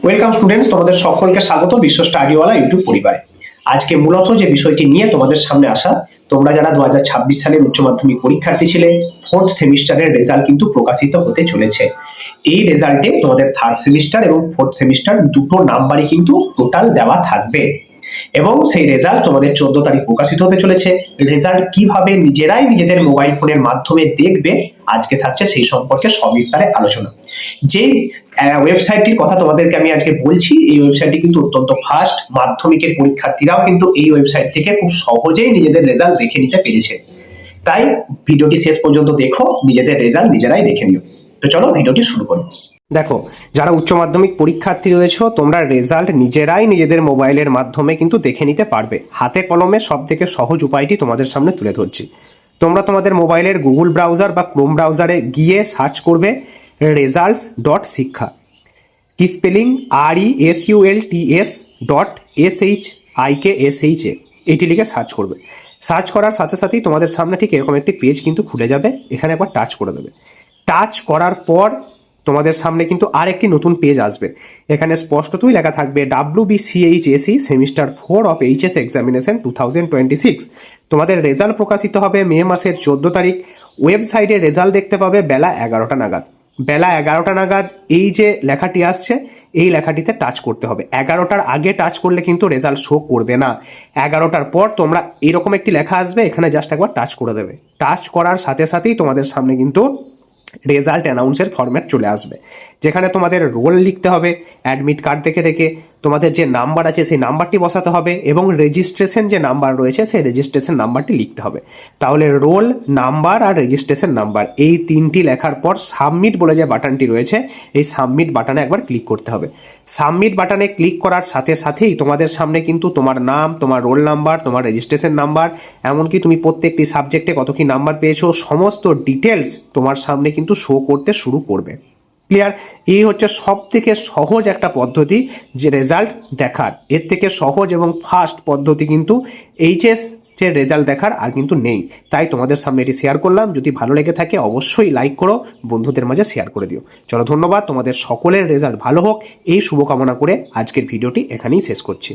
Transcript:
Welcome students, তোমাদের সকলকে স্বাগত বিশ্ব স্টাডিওয়ালা ইউটিউব পরিবারে। আজকে মূলত যে বিষয়টি নিয়ে তোমাদের সামনে আসা, তোমরা যারা 2026 সালের উচ্চ মাধ্যমিক পরীক্ষার্থী ছিলে, ফোর্থ সেমিস্টারের রেজাল্ট কিন্তু প্রকাশিত হতে চলেছে। এই রেজাল্টে তোমাদের থার্ড সেমিস্টার এবং ফোর্থ সেমিস্টার দুটো নাম্বারই কিন্তু টোটাল দেওয়া থাকবে এবং সেই রেজাল্ট তোমাদের 14 তারিখ প্রকাশিত হতে চলেছে। রেজাল্ট কিভাবে নিজেরাই নিজেদের মোবাইল ফোনের মাধ্যমে দেখবে, আজকে থাকছে সেই সম্পর্কে সবিস্তারে আলোচনা। যে ওয়েবসাইটটির কথা তোমাদেরকে আমি আজকে বলছি, এই ওয়েবসাইটটি কিন্তু অত্যন্ত ফাস্ট। মাধ্যমিকের পরীক্ষার্থীরাও কিন্তু এই ওয়েবসাইট থেকে খুব সহজেই নিজেদের রেজাল্ট দেখে নিতে পেরেছে। তাই ভিডিওটি শেষ পর্যন্ত দেখো, নিজেদের রেজাল্ট নিজেরাই দেখে নিও। তো চলো ভিডিওটি শুরু করি। দেখো, যারা উচ্চ মাধ্যমিক পরীক্ষার্থী রয়েছে, তোমরা রেজাল্ট নিজেরাই নিজেদের মোবাইলের মাধ্যমে কিন্তু দেখে নিতে পারবে। হাতে কলমে সব থেকে সহজ উপায়টি তোমাদের সামনে তুলে ধরছি। তোমরা তোমাদের মোবাইলের গুগল ব্রাউজার বা ক্রোম ব্রাউজারে গিয়ে সার্চ করবে results.শিক্ষা, কি স্পেলিং RESULTS.SHIKSHA, এইটি লিখে সার্চ করবে। সার্চ করার সাথে সাথেই তোমাদের সামনে ঠিক এরকম একটি পেজ কিন্তু খুলে যাবে। এখানে একবার টাচ করে দেবে। টাচ করার পর তোমাদের সামনে কিন্তু আর একটি নতুন পেজ আসবে। এখানে স্পষ্টতই লেখা থাকবে WBCHSE semester 4 of HS examination 2026। তোমাদের রেজাল্ট প্রকাশিত হবে মে মাসের 14 তারিখ। ওয়েবসাইটে রেজাল্ট দেখতে পাবে বেলা 11টা নাগাদ। বেলা 11টা নাগাদ এই যে লেখাটি আসছে, এই লেখাটিতে টাচ করতে হবে। 11টার আগে টাচ করলে কিন্তু রেজাল্ট শো করবে না। 11টার পর তোমরা এরকম একটি লেখা আসবে, এখানে জাস্ট একবার টাচ করে দেবে। টাচ করার সাথে সাথেই তোমাদের সামনে কিন্তু রেজাল্ট অ্যানাউন্সের ফরম্যাট চলে আসবে, যেখানে তোমাদের রোল লিখতে হবে অ্যাডমিট কার্ড দেখে দেখে, তোমাদের যে নাম্বার আছে সেই নাম্বারটি বসাতে হবে এবং রেজিস্ট্রেশন যে নাম্বার রয়েছে সেই রেজিস্ট্রেশন নাম্বারটি লিখতে হবে। তাহলে রোল নাম্বার আর রেজিস্ট্রেশন নাম্বার এই তিনটি লেখার পর সাবমিট বলে যে বাটনটি রয়েছে, এই সাবমিট বাটনে একবার ক্লিক করতে হবে। সাবমিট বাটনে ক্লিক করার সাথে সাথেই তোমাদের সামনে কিন্তু তোমার নাম, তোমার রোল নাম্বার, তোমার রেজিস্ট্রেশন নাম্বার, এমনকি তুমি প্রত্যেকটি সাবজেক্টে কত কি নাম্বার পেয়েছো, সমস্ত ডিটেলস তোমার সামনে কিন্তু শো করতে শুরু করবে। ক্লিয়ার? এই হচ্ছে সব থেকে সহজ একটা পদ্ধতি যে রেজাল্ট দেখার। এর থেকে সহজ এবং ফাস্ট পদ্ধতি কিন্তু এইচএস যে রেজাল্ট দেখার আর কিন্তু নেই। তাই তোমাদের সামনে এটি শেয়ার করলাম। যদি ভালো লেগে থাকে অবশ্যই লাইক করো, বন্ধুদের মাঝে শেয়ার করে দিও। চলো, ধন্যবাদ। তোমাদের সকলের রেজাল্ট ভালো হোক এই শুভকামনা করে আজকের ভিডিওটি এখানেই শেষ করছি।